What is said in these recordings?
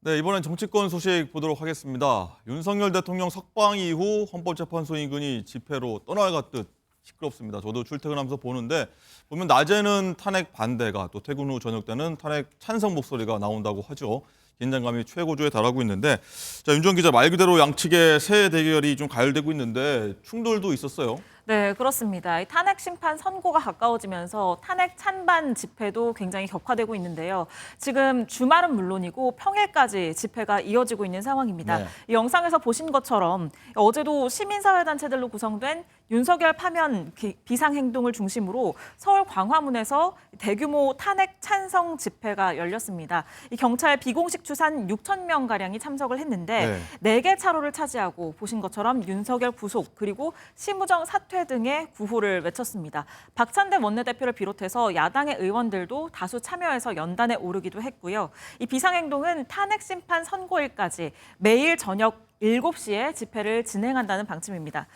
네, 이번엔 정치권 소식 보도록 하겠습니다. 윤석열 대통령 석방 이후 헌법재판소 인근이 집회로 떠나갔듯 시끄럽습니다. 저도 출퇴근하면서 보는데 보면 낮에는 탄핵 반대가 또 퇴근 후 저녁 때는 탄핵 찬성 목소리가 나온다고 하죠. 긴장감이 최고조에 달하고 있는데 자, 윤정 기자 말 그대로 양측의 새 대결이 좀 가열되고 있는데 충돌도 있었어요. 네, 그렇습니다. 이 탄핵 심판 선고가 가까워지면서 탄핵 찬반 집회도 굉장히 격화되고 있는데요. 지금 주말은 물론이고 평일까지 집회가 이어지고 있는 상황입니다. 네. 이 영상에서 보신 것처럼 어제도 시민사회단체들로 구성된 윤석열 파면 비상행동을 중심으로 서울 광화문에서 대규모 탄핵 찬성 집회가 열렸습니다. 이 경찰 비공식 추산 6천 명 가량이 참석을 했는데 네 개 차로를 차지하고 보신 것처럼 윤석열 구속 그리고 심우정 사퇴 등의 구호를 외쳤습니다. 박찬대 원내대표를 비롯해서 야당의 의원들도 다수 참여해서 연단에 오르기도 했고요. 이 비상행동은 탄핵 심판 선고일까지 매일 저녁 7시에 집회를 진행한다는 방침입니다.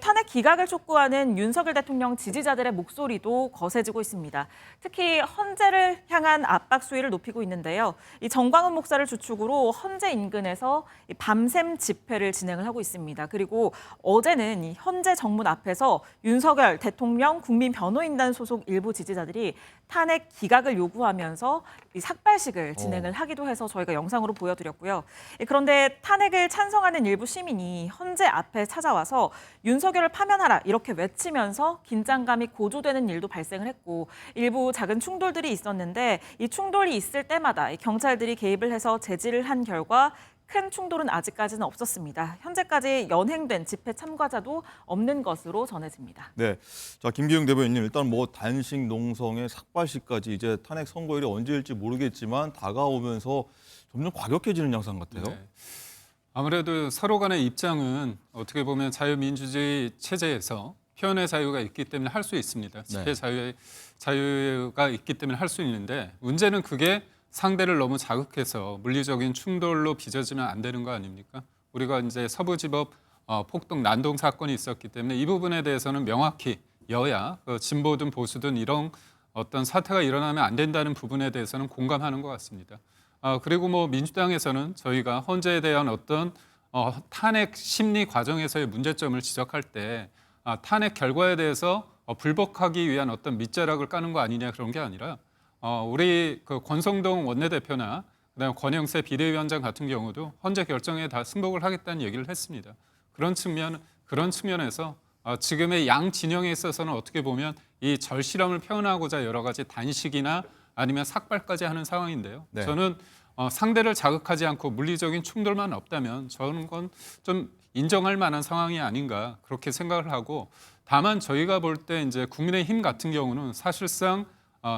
탄핵 기각을 촉구하는 윤석열 대통령 지지자들의 목소리도 거세지고 있습니다. 특히 헌재를 향한 압박 수위를 높이고 있는데요. 이 정광훈 목사를 주축으로 헌재 인근에서 밤샘 집회를 진행을 하고 있습니다. 그리고 어제는 이 헌재 정문 앞에서 윤석열 대통령 국민변호인단 소속 일부 지지자들이 탄핵 기각을 요구하면서 이 삭발식을 진행을 하기도 해서 저희가 영상으로 보여드렸고요. 그런데 탄핵을 찬성하는 일부 시민이 헌재 앞에 찾아와서 윤석열을 파면하라 이렇게 외치면서 긴장감이 고조되는 일도 발생을 했고 일부 작은 충돌들이 있었는데 이 충돌이 있을 때마다 경찰들이 개입을 해서 제지를 한 결과 큰 충돌은 아직까지는 없었습니다. 현재까지 연행된 집회 참가자도 없는 것으로 전해집니다. 네, 자 김기웅 대변인님 일단 뭐 단식 농성의 삭발식까지 이제 탄핵 선고일이 언제일지 모르겠지만 다가오면서 점점 과격해지는 양상 같아요. 네. 아무래도 서로 간의 입장은 어떻게 보면 자유민주주의 체제에서 표현의 자유가 있기 때문에 할 수 있습니다. 집회 자유가 있기 때문에 할 수 있는데 문제는 그게 상대를 너무 자극해서 물리적인 충돌로 빚어지면 안 되는 거 아닙니까? 우리가 이제 서부지법 폭동 난동 사건이 있었기 때문에 이 부분에 대해서는 명확히 여야, 진보든 보수든 이런 어떤 사태가 일어나면 안 된다는 부분에 대해서는 공감하는 것 같습니다. 그리고 뭐 민주당에서는 저희가 헌재에 대한 어떤 탄핵 심리 과정에서의 문제점을 지적할 때 탄핵 결과에 대해서 불복하기 위한 어떤 밑자락을 까는 거 아니냐 그런 게 아니라 우리 그 권성동 원내대표나 그다음에 권영세 비대위원장 같은 경우도 헌재 결정에 다 승복을 하겠다는 얘기를 했습니다. 그런 측면에서 지금의 양 진영에 있어서는 어떻게 보면 이 절실함을 표현하고자 여러 가지 단식이나 아니면 삭발까지 하는 상황인데요. 네. 저는 상대를 자극하지 않고 물리적인 충돌만 없다면 저는 건 좀 인정할 만한 상황이 아닌가 그렇게 생각을 하고 다만 저희가 볼 때 이제 국민의힘 같은 경우는 사실상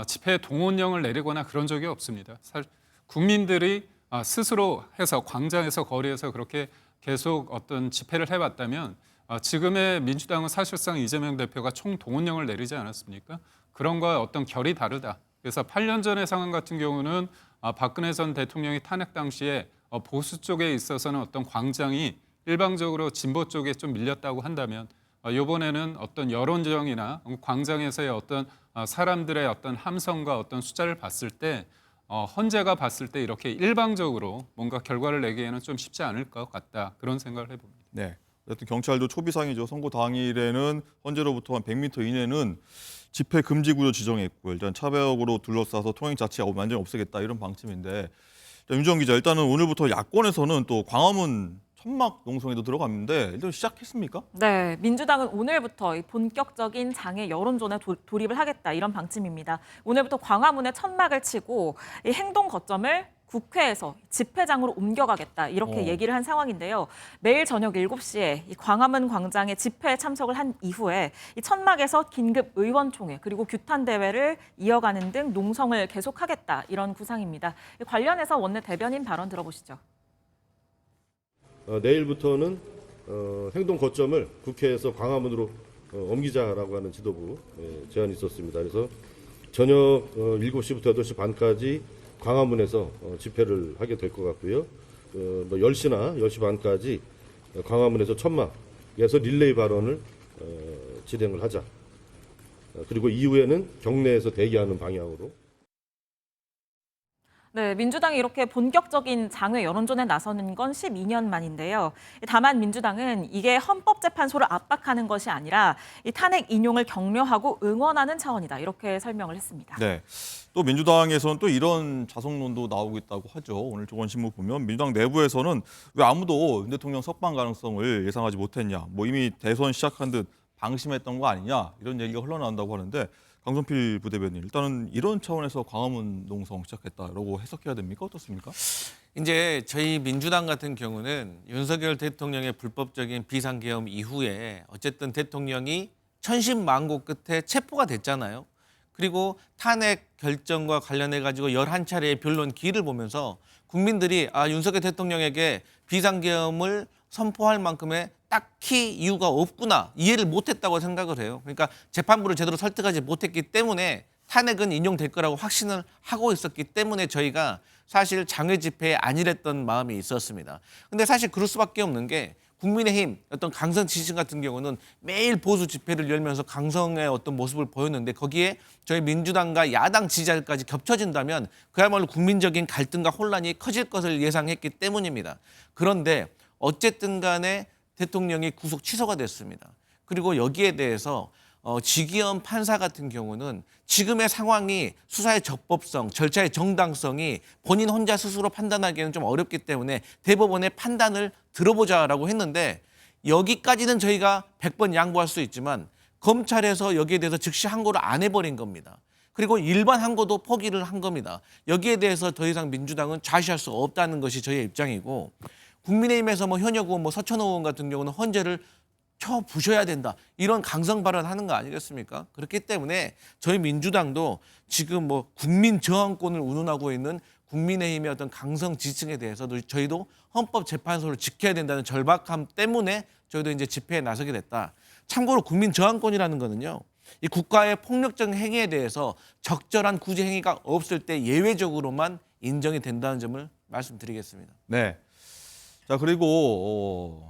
집회 동원령을 내리거나 그런 적이 없습니다. 국민들이 스스로 해서 광장에서 거리에서 그렇게 계속 어떤 집회를 해왔다면 지금의 민주당은 사실상 이재명 대표가 총동원령을 내리지 않았습니까? 그런 거와 어떤 결이 다르다. 그래서 8년 전의 상황 같은 경우는 박근혜 전 대통령이 탄핵 당시에 보수 쪽에 있어서는 어떤 광장이 일방적으로 진보 쪽에 좀 밀렸다고 한다면 이번에는 어떤 여론정이나 광장에서의 어떤 사람들의 어떤 함성과 어떤 숫자를 봤을 때 헌재가 봤을 때 이렇게 일방적으로 뭔가 결과를 내기에는 좀 쉽지 않을 것 같다. 그런 생각을 해봅니다. 네. 어쨌든 경찰도 초비상이죠. 선고 당일에는 헌재로부터 한 100m 이내는 집회 금지 구역 지정했고 일단 차벽으로 둘러싸서 통행 자체 완전히 없애겠다 이런 방침인데 윤정 기자 일단은 오늘부터 야권에서는 또 광화문 천막 농성에도 들어갔는데 일단 시작했습니까? 네, 민주당은 오늘부터 본격적인 장애 여론전에 돌입을 하겠다 이런 방침입니다. 오늘부터 광화문에 천막을 치고 이 행동 거점을 국회에서 집회장으로 옮겨가겠다 이렇게 얘기를 한 상황인데요. 매일 저녁 7시에 이 광화문 광장에 집회에 참석을 한 이후에 이 천막에서 긴급 의원총회 그리고 규탄 대회를 이어가는 등 농성을 계속하겠다 이런 구상입니다. 관련해서 원내 대변인 발언 들어보시죠. 내일부터는 행동 거점을 국회에서 광화문으로 옮기자라고 하는 지도부 제안이 있었습니다. 그래서 저녁 7시부터 8시 반까지 광화문에서 집회를 하게 될 것 같고요. 10시나 10시 반까지 광화문에서 천막에서 릴레이 발언을 진행을 하자. 그리고 이후에는 경내에서 대기하는 방향으로. 네, 민주당이 이렇게 본격적인 장외 여론전에 나서는 건 12년 만인데요. 다만 민주당은 이게 헌법재판소를 압박하는 것이 아니라 이 탄핵 인용을 격려하고 응원하는 차원이다. 이렇게 설명을 했습니다. 네. 또 민주당에서는 또 이런 자성론도 나오고 있다고 하죠. 오늘 조선신문 보면 민주당 내부에서는 왜 아무도 윤 대통령 석방 가능성을 예상하지 못했냐. 뭐 이미 대선 시작한 듯 방심했던 거 아니냐. 이런 얘기가 흘러나온다고 하는데 강성필 부대변인, 일단은 이런 차원에서 광화문 농성 시작했다라고 해석해야 됩니까? 어떻습니까? 이제 저희 민주당 같은 경우는 윤석열 대통령의 불법적인 비상계엄 이후에 어쨌든 대통령이 천신만고 끝에 체포가 됐잖아요. 그리고 탄핵 결정과 관련해 가지고 11차례의 변론 기일을 보면서 국민들이 윤석열 대통령에게 비상계엄을 선포할 만큼의 딱히 이유가 없구나, 이해를 못했다고 생각을 해요. 그러니까 재판부를 제대로 설득하지 못했기 때문에 탄핵은 인용될 거라고 확신을 하고 있었기 때문에 저희가 사실 장외 집회에 안일했던 마음이 있었습니다. 근데 사실 그럴 수밖에 없는 게 국민의힘 어떤 강성 지지층 같은 경우는 매일 보수 집회를 열면서 강성의 어떤 모습을 보였는데 거기에 저희 민주당과 야당 지지자들까지 겹쳐진다면 그야말로 국민적인 갈등과 혼란이 커질 것을 예상했기 때문입니다. 그런데 어쨌든 간에 대통령이 구속 취소가 됐습니다. 그리고 여기에 대해서 지기현 판사 같은 경우는 지금의 상황이 수사의 적법성, 절차의 정당성이 본인 혼자 스스로 판단하기에는 좀 어렵기 때문에 대법원의 판단을 들어보자라고 했는데 여기까지는 저희가 100번 양보할 수 있지만 검찰에서 여기에 대해서 즉시 항고를 안 해버린 겁니다. 그리고 일반 항고도 포기를 한 겁니다. 여기에 대해서 더 이상 민주당은 좌시할 수 없다는 것이 저희의 입장이고 국민의힘에서 현역 의원, 서천호 의원 같은 경우는 헌재를 쳐부셔야 된다. 이런 강성 발언하는 거 아니겠습니까? 그렇기 때문에 저희 민주당도 지금 국민 저항권을 운운하고 있는 국민의힘의 어떤 강성 지지층에 대해서도 저희도 헌법재판소를 지켜야 된다는 절박함 때문에 저희도 이제 집회에 나서게 됐다. 참고로 국민 저항권이라는 거는요. 이 국가의 폭력적 행위에 대해서 적절한 구제 행위가 없을 때 예외적으로만 인정이 된다는 점을 말씀드리겠습니다. 네. 자, 그리고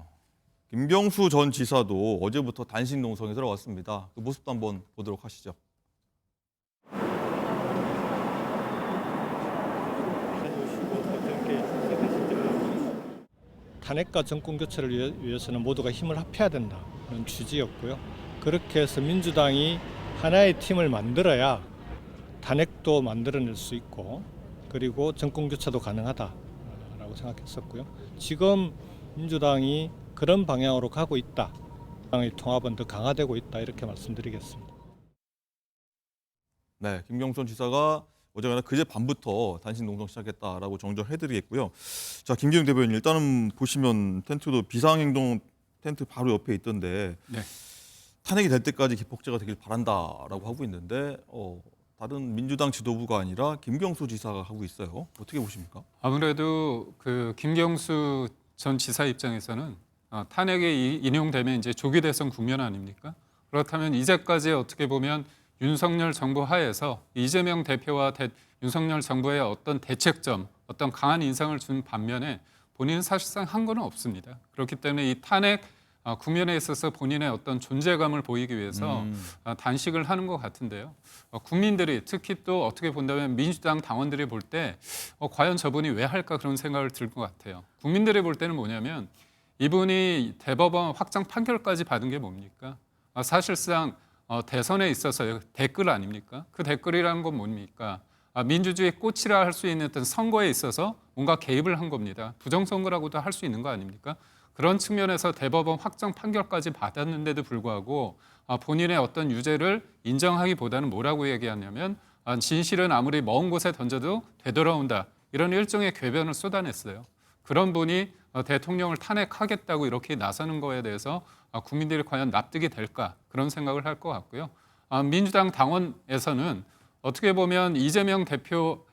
김경수 전 지사도 어제부터 단식 농성에 들어갔습니다. 그 모습도 한번 보도록 하시죠. 탄핵과 정권 교체를 위해서는 모두가 힘을 합해야 된다는 취지였고요. 그렇게 해서 민주당이 하나의 팀을 만들어야 탄핵도 만들어낼 수 있고 그리고 정권 교체도 가능하다라고 생각했었고요. 지금 민주당이 그런 방향으로 가고 있다. 당의 통합은 더 강화되고 있다. 이렇게 말씀드리겠습니다. 네, 김경수 지사가 어제가 그제 밤부터 단식 농성 시작했다라고 정정해드리겠고요. 자, 김기영 대변인, 일단은 보시면 텐트도 비상행동 텐트 바로 옆에 있던데 네. 탄핵이 될 때까지 기폭제가 되길 바란다라고 하고 있는데 다른 민주당 지도부가 아니라 김경수 지사가 하고 있어요. 어떻게 보십니까? 아무래도 그 김경수 전 지사 입장에서는 탄핵이 인용되면 이제 조기 대선 국면 아닙니까? 그렇다면 이제까지 어떻게 보면 윤석열 정부 하에서 이재명 대표와 윤석열 정부의 어떤 대책점, 어떤 강한 인상을 준 반면에 본인은 사실상 한 거는 없습니다. 그렇기 때문에 이 탄핵 국면에 있어서 본인의 어떤 존재감을 보이기 위해서 단식을 하는 것 같은데요. 국민들이 특히 또 어떻게 본다면 민주당 당원들이 볼 때 과연 저분이 왜 할까 그런 생각을 들 것 같아요. 국민들이 볼 때는 뭐냐면 이분이 대법원 확정 판결까지 받은 게 뭡니까? 사실상 대선에 있어서 댓글 아닙니까? 그 댓글이라는 건 뭡니까? 민주주의 꽃이라 할 수 있는 어떤 선거에 있어서 뭔가 개입을 한 겁니다. 부정선거라고도 할 수 있는 거 아닙니까? 그런 측면에서 대법원 확정 판결까지 받았는데도 불구하고 본인의 어떤 유죄를 인정하기보다는 뭐라고 얘기하냐면 진실은 아무리 먼 곳에 던져도 되돌아온다. 이런 일종의 궤변을 쏟아냈어요. 그런 분이 대통령을 탄핵하겠다고 이렇게 나서는 거에 대해서 국민들이 과연 납득이 될까 그런 생각을 할 것 같고요. 민주당 당원에서는 어떻게 보면 이재명 대표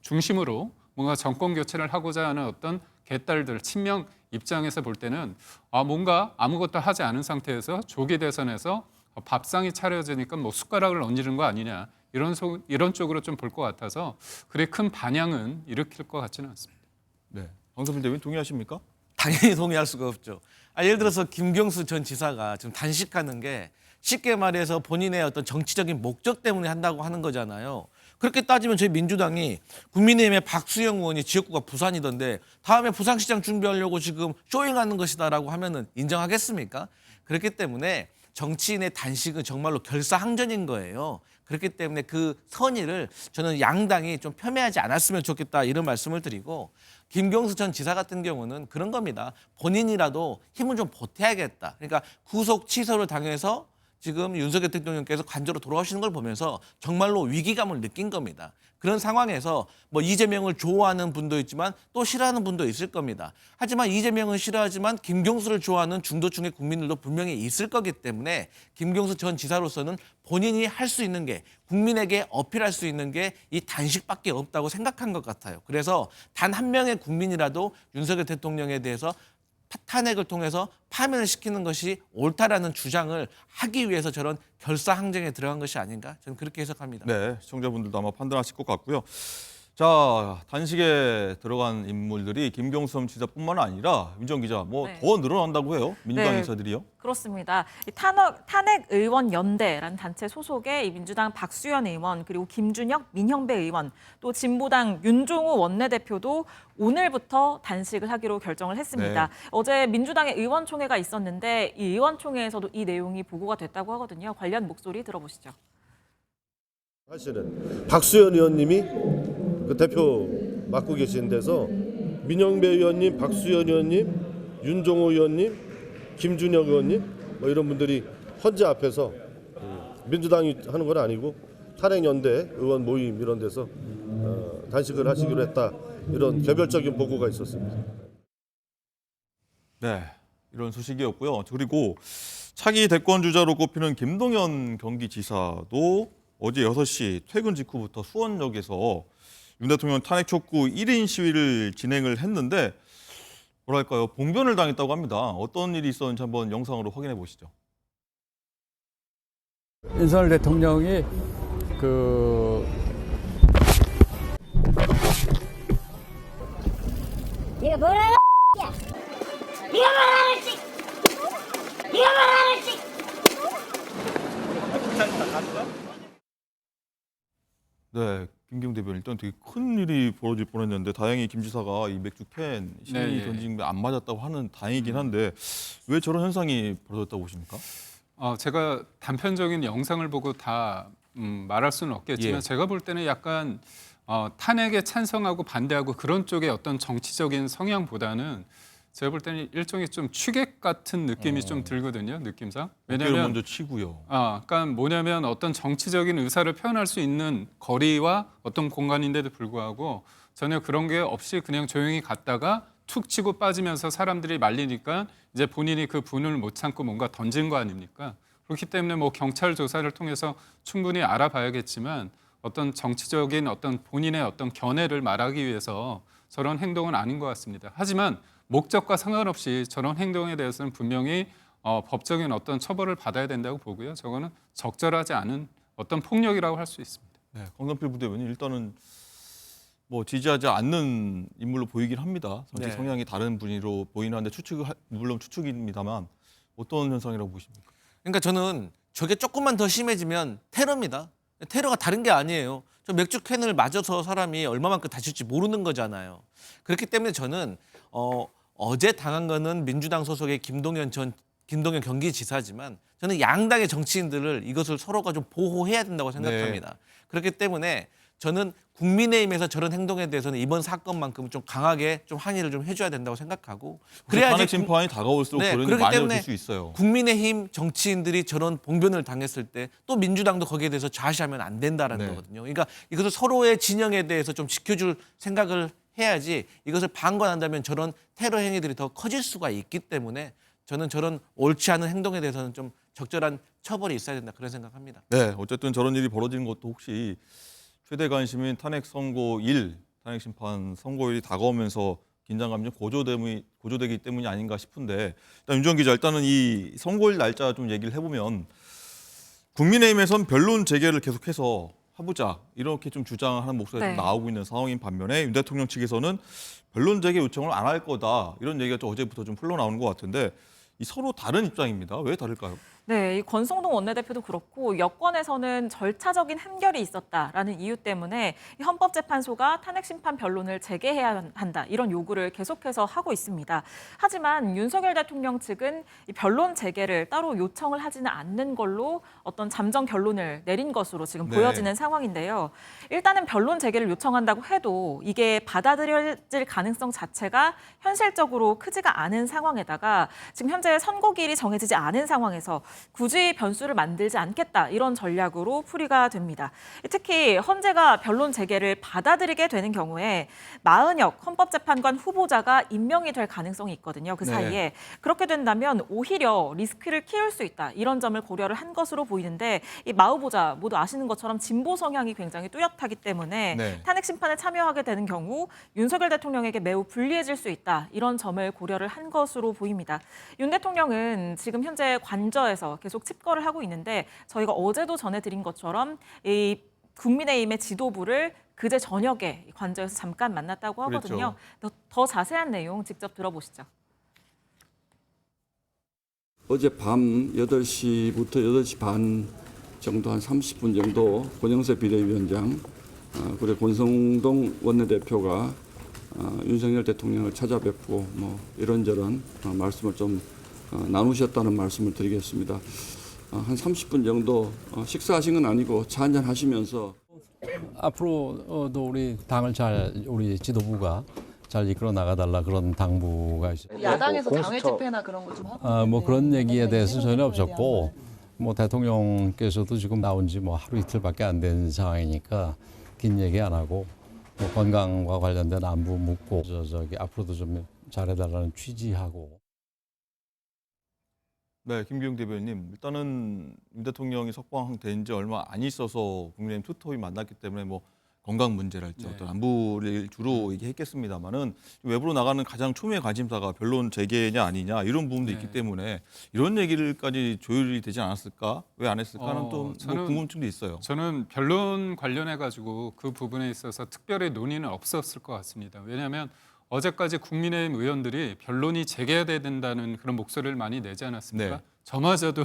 중심으로 뭔가 정권 교체를 하고자 하는 어떤 개딸들, 친명 입장에서 볼 때는 뭔가 아무것도 하지 않은 상태에서 조기 대선에서 밥상이 차려지니까 숟가락을 얹는 거 아니냐 이런 쪽으로 좀 볼 것 같아서 그리 큰 반향은 일으킬 것 같지는 않습니다. 네, 강성필 대변인 동의하십니까? 당연히 동의할 수가 없죠. 예를 들어서 김경수 전 지사가 지금 단식하는 게 쉽게 말해서 본인의 어떤 정치적인 목적 때문에 한다고 하는 거잖아요. 그렇게 따지면 저희 민주당이 국민의힘의 박수영 의원이 지역구가 부산이던데 다음에 부산시장 준비하려고 지금 쇼잉하는 것이다라고 하면은 인정하겠습니까? 그렇기 때문에 정치인의 단식은 정말로 결사항전인 거예요. 그렇기 때문에 그 선의를 저는 양당이 좀 폄훼하지 않았으면 좋겠다 이런 말씀을 드리고 김경수 전 지사 같은 경우는 그런 겁니다. 본인이라도 힘을 좀 보태야겠다. 그러니까 구속 취소를 당해서 지금 윤석열 대통령께서 관저로 돌아오시는 걸 보면서 정말로 위기감을 느낀 겁니다. 그런 상황에서 뭐 이재명을 좋아하는 분도 있지만 또 싫어하는 분도 있을 겁니다. 하지만 이재명은 싫어하지만 김경수를 좋아하는 중도층의 국민들도 분명히 있을 거기 때문에 김경수 전 지사로서는 본인이 할 수 있는 게 국민에게 어필할 수 있는 게 이 단식밖에 없다고 생각한 것 같아요. 그래서 단 한 명의 국민이라도 윤석열 대통령에 대해서 탄핵을 통해서 파면을 시키는 것이 옳다라는 주장을 하기 위해서 저런 결사항쟁에 들어간 것이 아닌가 저는 그렇게 해석합니다. 네, 시청자분들도 아마 판단하실 것 같고요. 자, 단식에 들어간 인물들이 김경수 지사뿐만 아니라 윤정 기자 뭐 네. 더 늘어난다고 해요. 민주당 네. 인사들이요. 그렇습니다. 이 탄핵 의원 연대라는 단체 소속의 이 민주당 박수현 의원 그리고 김준혁 민형배 의원 또 진보당 윤종호 원내대표도 오늘부터 단식을 하기로 결정을 했습니다. 네. 어제 민주당의 의원총회가 있었는데 이 의원총회에서도 이 내용이 보고가 됐다고 하거든요. 관련 목소리 들어보시죠. 사실은 박수현 의원님이 그 대표 맡고 계신 데서 민영배 의원님, 박수현 의원님, 윤종호 의원님, 김준혁 의원님 뭐 이런 분들이 헌재 앞에서 민주당이 하는 건 아니고 탄핵연대 의원 모임 이런 데서 단식을 하시기로 했다 이런 개별적인 보고가 있었습니다. 네, 이런 소식이었고요. 그리고 차기 대권 주자로 꼽히는 김동연 경기지사도 어제 6시 퇴근 직후부터 수원역에서 윤 대통령 탄핵 촉구 1인 시위를 진행을 했는데 뭐랄까요, 봉변을 당했다고 합니다. 어떤 일이 있었는지 한번 영상으로 확인해 보시죠. 윤석열 대통령이 네가 뭐라고 야 네가 뭐라고 했지 네가 뭐라고 했지 네, 김경 대변인 일단 되게 큰 일이 벌어질 뻔했는데 다행히 김 지사가 이 맥주 캔 시민이 네. 던진 게 안 맞았다고 하는 다행이긴 한데 왜 저런 현상이 벌어졌다고 보십니까? 제가 단편적인 영상을 보고 다 말할 수는 없겠지만 예. 제가 볼 때는 약간 탄핵에 찬성하고 반대하고 그런 쪽의 어떤 정치적인 성향보다는 제가 볼 때는 일종의 좀 추객 같은 느낌이 좀 들거든요, 느낌상. 어깨를 왜냐하면 먼저 치고요. 그러니까 뭐냐면 어떤 정치적인 의사를 표현할 수 있는 거리와 어떤 공간인데도 불구하고 전혀 그런 게 없이 그냥 조용히 갔다가 툭 치고 빠지면서 사람들이 말리니까 이제 본인이 그 분을 못 참고 뭔가 던진 거 아닙니까? 그렇기 때문에 뭐 경찰 조사를 통해서 충분히 알아봐야겠지만 어떤 정치적인 어떤 본인의 어떤 견해를 말하기 위해서 저런 행동은 아닌 것 같습니다. 하지만 목적과 상관없이 저런 행동에 대해서는 분명히 법적인 어떤 처벌을 받아야 된다고 보고요. 저거는 적절하지 않은 어떤 폭력이라고 할 수 있습니다. 네, 강경필 부대변인 일단은 뭐 지지하지 않는 인물로 보이긴 합니다. 정치 네. 성향이 다른 분으로 보이는 한데 물론 추측입니다만 어떤 현상이라고 보십니까? 그러니까 저는 저게 조금만 더 심해지면 테러입니다. 테러가 다른 게 아니에요. 저 맥주 캔을 맞아서 사람이 얼마만큼 다칠지 모르는 거잖아요. 그렇기 때문에 저는 어제 당한 거는 민주당 소속의 김동연 경기지사지만 저는 양당의 정치인들을 이것을 서로가 좀 보호해야 된다고 생각합니다. 그렇기 때문에 저는 국민의힘에서 저런 행동에 대해서는 이번 사건만큼 좀 강하게 좀 항의를 좀 해줘야 된다고 생각하고 탄핵 심판이 다가올수록 네, 그런 일이 그렇기 많이 때문에 일어날 수 있어요. 국민의힘 정치인들이 저런 봉변을 당했을 때 또 민주당도 거기에 대해서 좌시하면 안 된다라는 네. 거거든요. 그러니까 이것을 서로의 진영에 대해서 좀 지켜줄 생각을 해야지 이것을 방관한다면 저런 테러 행위들이 더 커질 수가 있기 때문에 저는 저런 옳지 않은 행동에 대해서는 좀 적절한 처벌이 있어야 된다 그런 생각합니다. 네, 어쨌든 저런 일이 벌어지는 것도 혹시 최대 관심인 탄핵 심판 선고일이 다가오면서 긴장감이 좀 고조되기 때문이 아닌가 싶은데 일단 윤정 기자 일단은 이 선고일 날짜 좀 얘기를 해보면 국민의힘에선 변론 재개를 계속해서 해보자 이렇게 좀 주장하는 목소리가 네. 좀 나오고 있는 상황인 반면에 윤 대통령 측에서는 변론 재개 요청을 안 할 거다 이런 얘기가 좀 어제부터 좀 흘러나오는 것 같은데 이 서로 다른 입장입니다. 왜 다를까요? 네, 이 권성동 원내대표도 그렇고 여권에서는 절차적인 한결이 있었다라는 이유 때문에 이 헌법재판소가 탄핵 심판 변론을 재개해야 한다 이런 요구를 계속해서 하고 있습니다. 하지만 윤석열 대통령 측은 이 변론 재개를 따로 요청을 하지는 않는 걸로 어떤 잠정 결론을 내린 것으로 지금 네. 보여지는 상황인데요. 일단은 변론 재개를 요청한다고 해도 이게 받아들여질 가능성 자체가 현실적으로 크지가 않은 상황에다가 지금 현재 선고일이 정해지지 않은 상황에서 굳이 변수를 만들지 않겠다 이런 전략으로 풀이가 됩니다. 특히 헌재가 변론 재개를 받아들이게 되는 경우에 마은혁 헌법재판관 후보자가 임명이 될 가능성이 있거든요. 그 네. 사이에 그렇게 된다면 오히려 리스크를 키울 수 있다 이런 점을 고려를 한 것으로 보이는데 이 마 후보자 모두 아시는 것처럼 진보 성향이 굉장히 뚜렷하기 때문에 네. 탄핵 심판에 참여하게 되는 경우 윤석열 대통령에게 매우 불리해질 수 있다 이런 점을 고려를 한 것으로 보입니다. 윤 대통령은 지금 현재 관저에서 계속 칩거를 하고 있는데 저희가 어제도 전해드린 것처럼 이 국민의힘의 지도부를 그제 저녁에 관저에서 잠깐 만났다고 하거든요. 더 자세한 내용 직접 들어보시죠. 어젯밤 8시부터 8시 반 정도 한 30분 정도 권영세 비대위원장 그리고 권성동 원내대표가 윤석열 대통령을 찾아뵙고 뭐 이런저런 말씀을 좀 나누셨다는 말씀을 드리겠습니다. 한 30분 정도 식사하신 건 아니고 차 한잔 하시면서 앞으로도 우리 당을 우리 지도부가 잘 이끌어 나가달라 그런 당부가 있어요. 야당에서 당회 집회나 그런 거 좀 하고 뭐 그런 얘기에 대해서 전혀 없었고 뭐 대통령께서도 지금 나온 지 뭐 하루 이틀밖에 안 된 상황이니까 긴 얘기 안 하고 뭐 건강과 관련된 안부 묻고 저기 앞으로도 좀 잘해달라는 취지하고. 네, 김기용 대변인. 일단은 윤 대통령이 석방된 지 얼마 안 있어서 국민의힘 투톱이 만났기 때문에 뭐 건강 문제랄지 네. 어떤 안부를 주로 얘기했겠습니다만은 외부로 나가는 가장 초미의 관심사가 변론 재개냐 아니냐 이런 부분도 네. 있기 때문에 이런 얘기를까지 조율이 되지 않았을까? 왜 안 했을까는 또 저는- 뭐 궁금증도 있어요. 저는 변론 관련해 가지고 그 부분에 있어서 특별히 논의는 없었을 것 같습니다. 왜냐하면 어제까지 국민의힘 의원들이 변론이 재개돼야 된다는 그런 목소리를 많이 내지 않았습니까? 네. 저마저도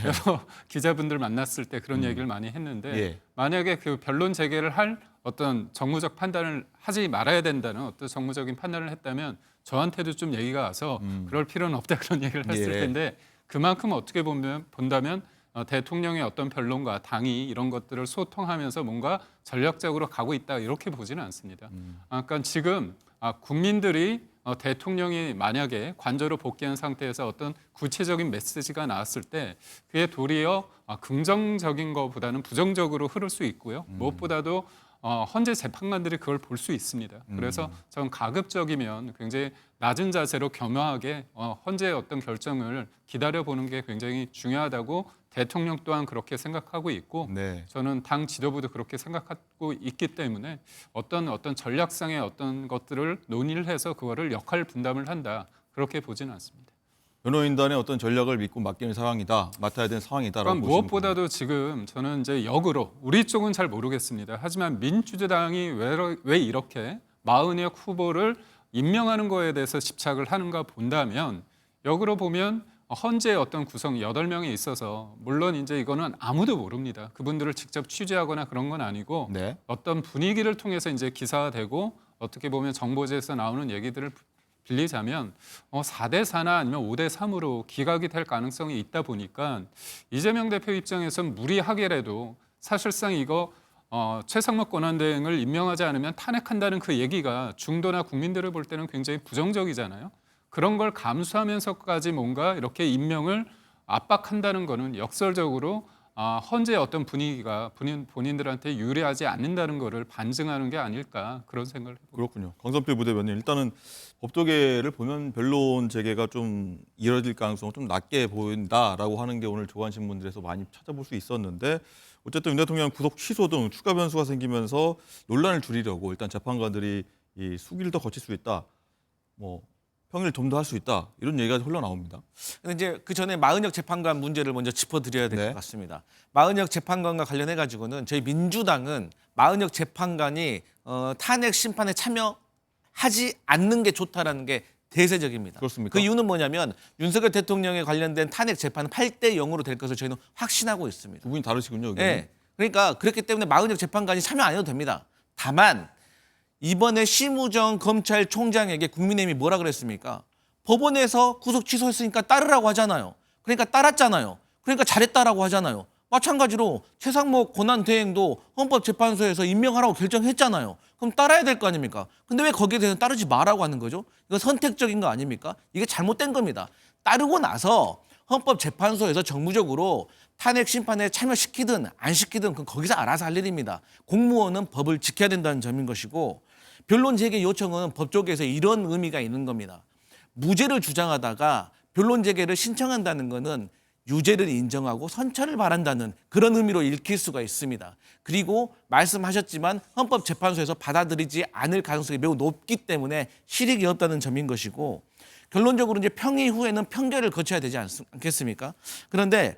여러 기자분들 만났을 때 그런 얘기를 많이 했는데 예. 만약에 그 변론 재개를 할 어떤 정무적 판단을 하지 말아야 된다는 어떤 정무적인 판단을 했다면 저한테도 좀 얘기가 와서 그럴 필요는 없다 그런 얘기를 했을 예. 텐데 그만큼 어떻게 본다면 대통령의 어떤 변론과 당이 이런 것들을 소통하면서 뭔가 전략적으로 가고 있다 이렇게 보지는 않습니다. 그러니까 지금 국민들이 대통령이 만약에 관저로 복귀한 상태에서 어떤 구체적인 메시지가 나왔을 때 그게 도리어 긍정적인 것보다는 부정적으로 흐를 수 있고요. 무엇보다도 헌재 재판관들이 그걸 볼 수 있습니다. 그래서 저는 가급적이면 굉장히 낮은 자세로 겸허하게 헌재의 어떤 결정을 기다려보는 게 굉장히 중요하다고 대통령 또한 그렇게 생각하고 있고 네. 저는 당 지도부도 그렇게 생각하고 있기 때문에 어떤 전략상의 어떤 것들을 논의를 해서 그거를 역할 분담을 한다 그렇게 보지는 않습니다. 변호인단의 어떤 전략을 믿고 맡기는 상황이다, 맡아야 되는 상황이다라고 그러니까 보시면 무엇보다도 지금 저는 이제 역으로 우리 쪽은 잘 모르겠습니다. 하지만 민주당이 왜 이렇게 마은혁 후보를 임명하는 거에 대해서 집착을 하는가 본다면 역으로 보면 헌재의 어떤 구성 8명이 있어서 물론 이제 이거는 아무도 모릅니다. 그분들을 직접 취재하거나 그런 건 아니고 네. 어떤 분위기를 통해서 이제 기사화되고 어떻게 보면 정보지에서 나오는 얘기들을 빌리자면 4대 4나 아니면 5대 3으로 기각이 될 가능성이 있다 보니까 이재명 대표 입장에서는 무리하게라도 사실상 이거 최상목 권한대행을 임명하지 않으면 탄핵한다는 그 얘기가 중도나 국민들을 볼 때는 굉장히 부정적이잖아요. 그런 걸 감수하면서까지 뭔가 이렇게 임명을 압박한다는 거는 역설적으로 헌재의 어떤 분위기가 본인들한테 유리하지 않는다는 거를 반증하는 게 아닐까 그런 생각을 해봅니다. 그렇군요. 강선필 부대변인, 일단은 법조계를 보면 변론 재개가 좀 이뤄질 가능성은 좀 낮게 보인다라고 하는 게 오늘 조간신문들에서 많이 찾아볼 수 있었는데 어쨌든 윤 대통령 구속 취소 등 추가 변수가 생기면서 논란을 줄이려고 일단 재판관들이 이 수기를 더 거칠 수 있다, 뭐 평일 좀 더 할 수 있다 이런 얘기가 흘러나옵니다. 근데 이제 그 전에 마은혁 재판관 문제를 먼저 짚어드려야 될 것 네. 같습니다. 마은혁 재판관과 관련해 가지고는 저희 민주당은 마은혁 재판관이 탄핵 심판에 참여하지 않는 게 좋다라는 게 대세적입니다. 그렇습니까? 그 이유는 뭐냐면 윤석열 대통령에 관련된 탄핵 재판은 8대 0으로 될 것을 저희는 확신하고 있습니다. 두 분이 다르시군요. 여기는. 네. 그러니까 그렇기 때문에 마흔역 재판관이 참여 안 해도 됩니다. 다만 이번에 심우정 검찰총장에게 국민의힘이 뭐라 그랬습니까? 법원에서 구속 취소했으니까 따르라고 하잖아요. 그러니까 따랐잖아요. 그러니까 잘했다라고 하잖아요. 마찬가지로 최상목 권한대행도 헌법재판소에서 임명하라고 결정했잖아요. 그럼 따라야 될 거 아닙니까? 근데 왜 거기에 대해서 따르지 마라고 하는 거죠? 이거 선택적인 거 아닙니까? 이게 잘못된 겁니다. 따르고 나서 헌법재판소에서 정무적으로 탄핵 심판에 참여시키든 안 시키든 그건 거기서 알아서 할 일입니다. 공무원은 법을 지켜야 된다는 점인 것이고 변론 재개 요청은 법 쪽에서 이런 의미가 있는 겁니다. 무죄를 주장하다가 변론 재개를 신청한다는 것은 유죄를 인정하고 선처를 바란다는 그런 의미로 읽힐 수가 있습니다. 그리고 말씀하셨지만 헌법재판소에서 받아들이지 않을 가능성이 매우 높기 때문에 실익이 없다는 점인 것이고 결론적으로 이제 평의 후에는 평결을 거쳐야 되지 않겠습니까? 그런데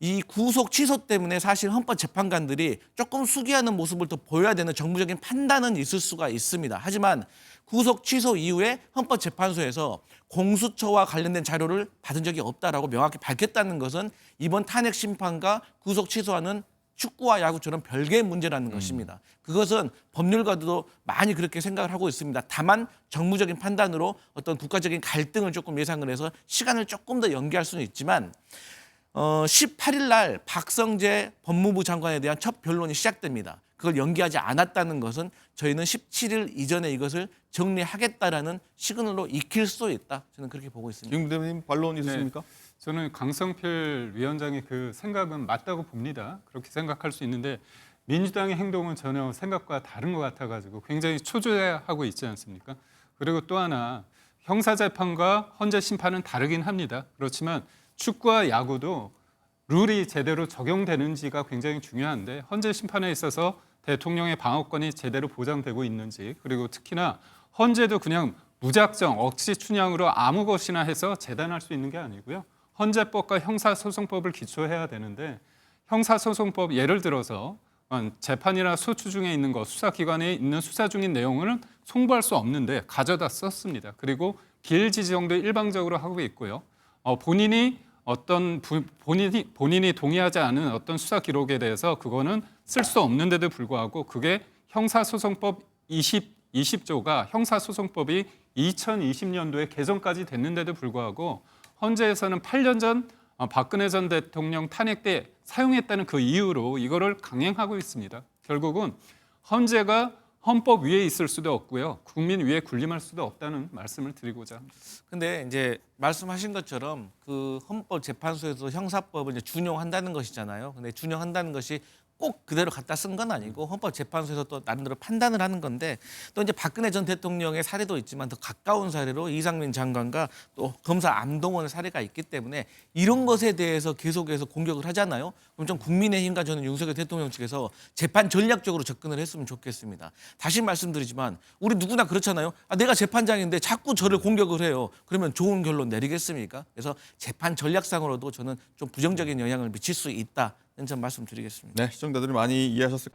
이 구속 취소 때문에 사실 헌법재판관들이 조금 수기하는 모습을 더 보여야 되는 정부적인 판단은 있을 수가 있습니다. 하지만 구속 취소 이후에 헌법재판소에서 공수처와 관련된 자료를 받은 적이 없다라고 명확히 밝혔다는 것은 이번 탄핵 심판과 구속 취소하는 축구와 야구처럼 별개의 문제라는 것입니다. 그것은 법률가도 많이 그렇게 생각을 하고 있습니다. 다만 정무적인 판단으로 어떤 국가적인 갈등을 조금 예상을 해서 시간을 조금 더 연기할 수는 있지만 18일 날 박성재 법무부 장관에 대한 첫 변론이 시작됩니다. 그걸 연기하지 않았다는 것은 저희는 17일 이전에 이것을 정리하겠다라는 시그널로 익힐 수도 있다. 저는 그렇게 보고 있습니다. 김 대표님 반론 있으십니까? 저는 강성필 위원장의 그 생각은 맞다고 봅니다. 그렇게 생각할 수 있는데 민주당의 행동은 전혀 생각과 다른 것 같아가지고 굉장히 초조해하고 있지 않습니까? 그리고 또 하나 형사재판과 헌재 심판은 다르긴 합니다. 그렇지만 축구와 야구도 룰이 제대로 적용되는지가 굉장히 중요한데 헌재 심판에 있어서 대통령의 방어권이 제대로 보장되고 있는지 그리고 특히나 헌재도 그냥 무작정 억지 춘향으로 아무 것이나 해서 재단할 수 있는 게 아니고요. 헌재법과 형사소송법을 기초해야 되는데 형사소송법 예를 들어서 재판이나 소추 중에 있는 거 수사기관에 있는 수사 중인 내용을 송부할 수 없는데 가져다 썼습니다. 그리고 기일 지정도 일방적으로 하고 있고요. 본인이 동의하지 않은 어떤 수사 기록에 대해서 그거는 쓸 수 없는데도 불구하고 그게 형사소송법 20조가 형사소송법이 2020년도에 개정까지 됐는데도 불구하고 헌재에서는 8년 전 박근혜 전 대통령 탄핵 때 사용했다는 그 이유로 이거를 강행하고 있습니다. 결국은 헌재가 헌법 위에 있을 수도 없고요. 국민 위에 군림할 수도 없다는 말씀을 드리고자 합니다. 근데 이제 말씀하신 것처럼 그 헌법재판소에서 형사법을 이제 준용한다는 것이잖아요. 근데 준용한다는 것이 꼭 그대로 갖다 쓴 건 아니고 헌법재판소에서 또 나름대로 판단을 하는 건데 또 이제 박근혜 전 대통령의 사례도 있지만 더 가까운 사례로 이상민 장관과 또 검사 안동원의 사례가 있기 때문에 이런 것에 대해서 계속해서 공격을 하잖아요. 그럼 좀 국민의힘과 저는 윤석열 대통령 측에서 재판 전략적으로 접근을 했으면 좋겠습니다. 다시 말씀드리지만 우리 누구나 그렇잖아요. 내가 재판장인데 자꾸 저를 공격을 해요. 그러면 좋은 결론 내리겠습니까? 그래서 재판 전략상으로도 저는 좀 부정적인 영향을 미칠 수 있다. 점 말씀드리겠습니다. 네, 시청자들이 많이 이해하셨을